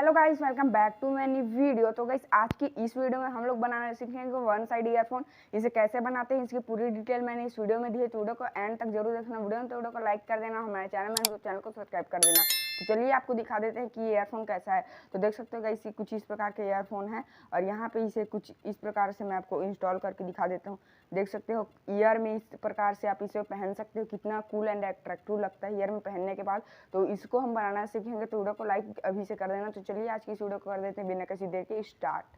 Hello guys, welcome back to my new video. तो guys आज की इस वीडियो में हम लोग बनाना सीखेंगे वन साइड ईयरफोन। इसे कैसे बनाते हैं इसकी पूरी डिटेल मैंने इस वीडियो में दी है। तो वीडियो को एंड तक जरूर देखना। वीडियो को लाइक कर देना, हमारे चैनल को सब्सक्राइब कर देना। तो चलिए आपको दिखा देते हैं कि ये ईयरफोन कैसा है। तो देख सकते हो गाइस कुछ इस प्रकार के ईयरफोन है और यहाँ पे इसे कुछ इस प्रकार से मैं आपको इंस्टॉल करके दिखा देता हूँ। देख सकते हो ईयर में इस प्रकार से आप इसे पहन सकते हो। कितना कूल एंड अट्रैक्टिव लगता है ईयर में पहनने के बाद। तो इसको हम बनाना सीखेंगे। तो वीडियो को लाइक अभी से कर देना। तो चलिए आज की इस वीडियो को कर देते हैं बिना किसी देर के स्टार्ट।